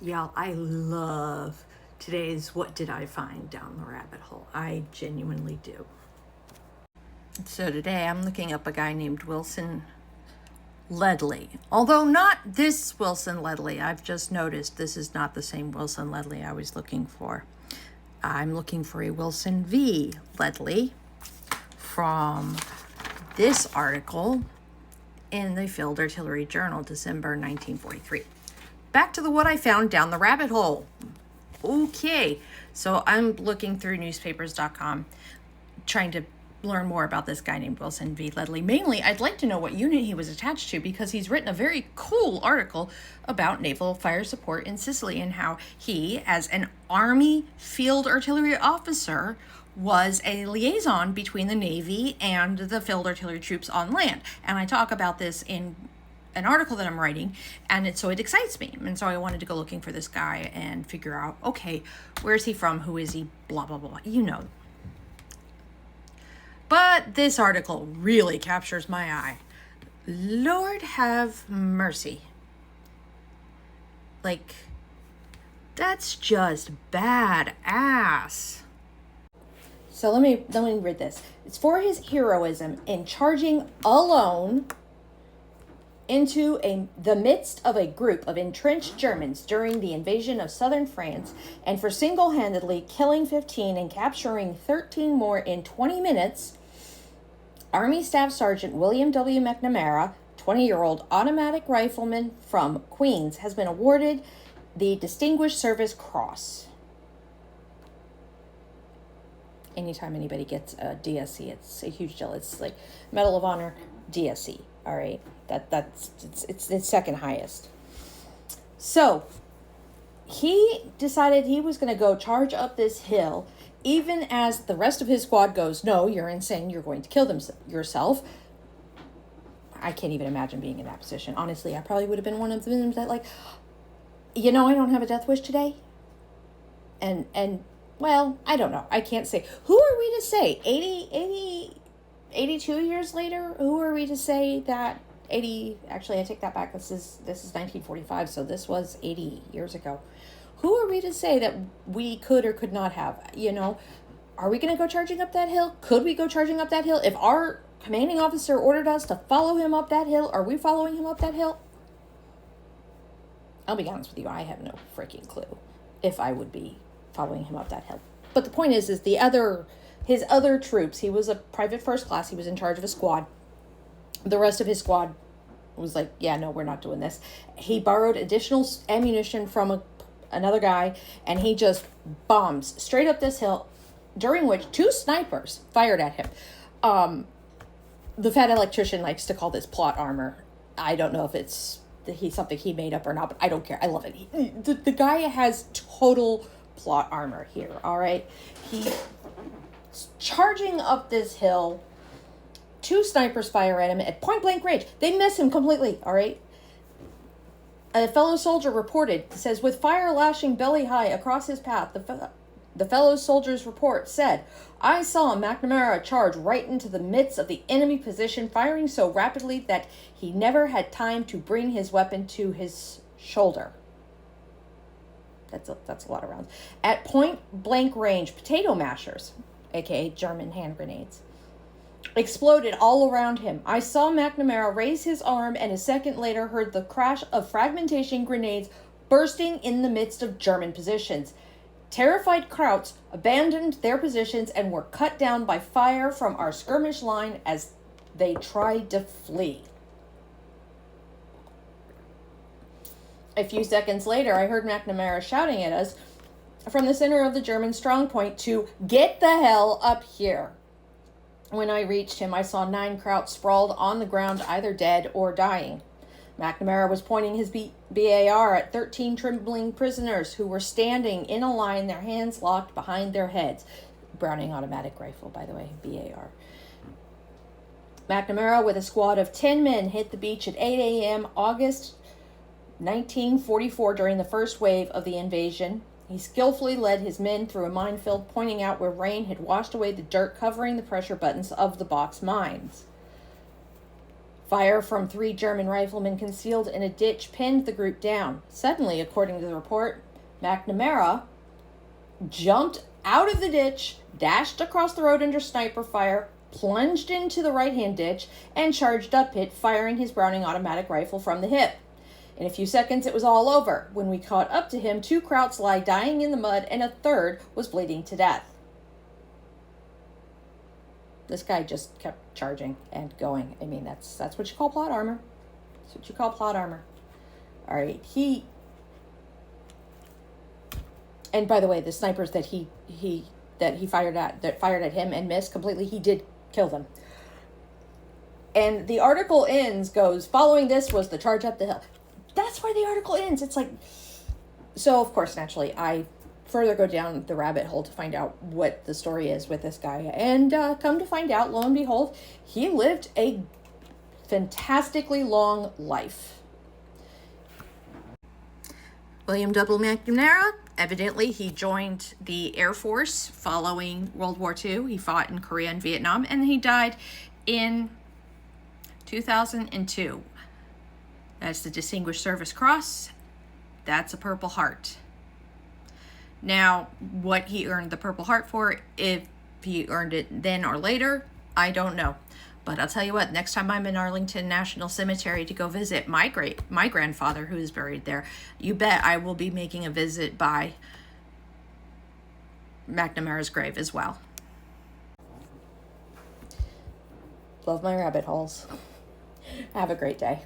Y'all, I love today's What Did I Find Down the Rabbit Hole. I genuinely do. So today I'm looking up a guy named Wilson Ledley. Although not this Wilson Ledley. I've just noticed this is not the same Wilson Ledley I was looking for. I'm looking for a Wilson V. Ledley from this article in the Field Artillery Journal, December 1943. Back to the what I found down the rabbit hole. Okay, so I'm looking through newspapers.com, trying to learn more about this guy named Wilson V. Ledley. Mainly, I'd like to know what unit he was attached to, because he's written a very cool article about naval fire support in Sicily and how he, as an Army field artillery officer, was a liaison between the Navy and the field artillery troops on land. And I talk about this in an article that I'm writing, and so it excites me. And so I wanted to go looking for this guy and figure out, okay, where's he from? Who is he? Blah, blah, blah. You know. But this article really captures my eye. Lord have mercy. Like, that's just badass. So let me read this. It's for his heroism in charging alone into the midst of a group of entrenched Germans during the invasion of southern France, and for single-handedly killing 15 and capturing 13 more in 20 minutes, Army Staff Sergeant William W. McNamara, 20-year-old automatic rifleman from Queens, has been awarded the Distinguished Service Cross. Anytime anybody gets a DSC, it's a huge deal. It's like Medal of Honor, DSC. All right, it's second highest. So he decided he was going to go charge up this hill, even as the rest of his squad goes, "No, you're insane. You're going to kill yourself." I can't even imagine being in that position. Honestly, I probably would have been one of them that, like, I don't have a death wish today. And well, I don't know. I can't say. Who are we to say? 82 years later, who are we to say that 80, actually I take that back, this is 1945, so this was 80 years ago. Who are we to say that we could or could not have? Are we going to go charging up that hill? Could we go charging up that hill? If our commanding officer ordered us to follow him up that hill, are we following him up that hill? I'll be honest with you, I have no freaking clue if I would be following him up that hill. But the point is his other troops, he was a private first class, he was in charge of a squad. The rest of his squad was like, yeah, no, we're not doing this. He borrowed additional ammunition from another guy, and he just bombs straight up this hill, during which 2 snipers fired at him. The fat electrician likes to call this plot armor. I don't know if it's something he made up or not, but I don't care. I love it. The guy has total plot armor here, all right? He's charging up this hill. 2 snipers fire at him at point-blank range. They miss him completely, all right? A fellow soldier reported, says, with fire lashing belly-high across his path, the fellow soldier's report said, I saw McNamara charge right into the midst of the enemy position, firing so rapidly that he never had time to bring his weapon to his shoulder. That's a lot of rounds. At point-blank range, potato mashers, aka German hand grenades, exploded all around him. I saw McNamara raise his arm, and a second later heard the crash of fragmentation grenades bursting in the midst of German positions. Terrified Krauts abandoned their positions and were cut down by fire from our skirmish line as they tried to flee. A few seconds later, I heard McNamara shouting at us from the center of the German strongpoint to get the hell up here. When I reached him, I saw 9 Krauts sprawled on the ground, either dead or dying. McNamara was pointing his BAR at 13 trembling prisoners who were standing in a line, their hands locked behind their heads. Browning automatic rifle, by the way, BAR. McNamara, with a squad of 10 men, hit the beach at 8 a.m. August 1944 during the first wave of the invasion. He skillfully led his men through a minefield, pointing out where rain had washed away the dirt covering the pressure buttons of the box mines. Fire from 3 German riflemen concealed in a ditch pinned the group down. Suddenly, according to the report, McNamara jumped out of the ditch, dashed across the road under sniper fire, plunged into the right-hand ditch, and charged up it, firing his Browning automatic rifle from the hip. In a few seconds, it was all over. When we caught up to him, 2 Krauts lay dying in the mud, and a third was bleeding to death. This guy just kept charging and going. I mean, that's what you call plot armor. That's what you call plot armor. All right, and by the way, the snipers that he fired at him and missed completely, he did kill them. And the article goes, following this was the charge up the hill. That's where the article ends. It's like, so of course, naturally, I further go down the rabbit hole to find out what the story is with this guy. And come to find out, lo and behold, he lived a fantastically long life. William W. McNamara, evidently he joined the Air Force following World War II. He fought in Korea and Vietnam, and he died in 2002. That's the Distinguished Service Cross. That's a Purple Heart. Now, what he earned the Purple Heart for, if he earned it then or later, I don't know. But I'll tell you what, next time I'm in Arlington National Cemetery to go visit my grandfather who is buried there, you bet I will be making a visit by McNamara's grave as well. Love my rabbit holes. Have a great day.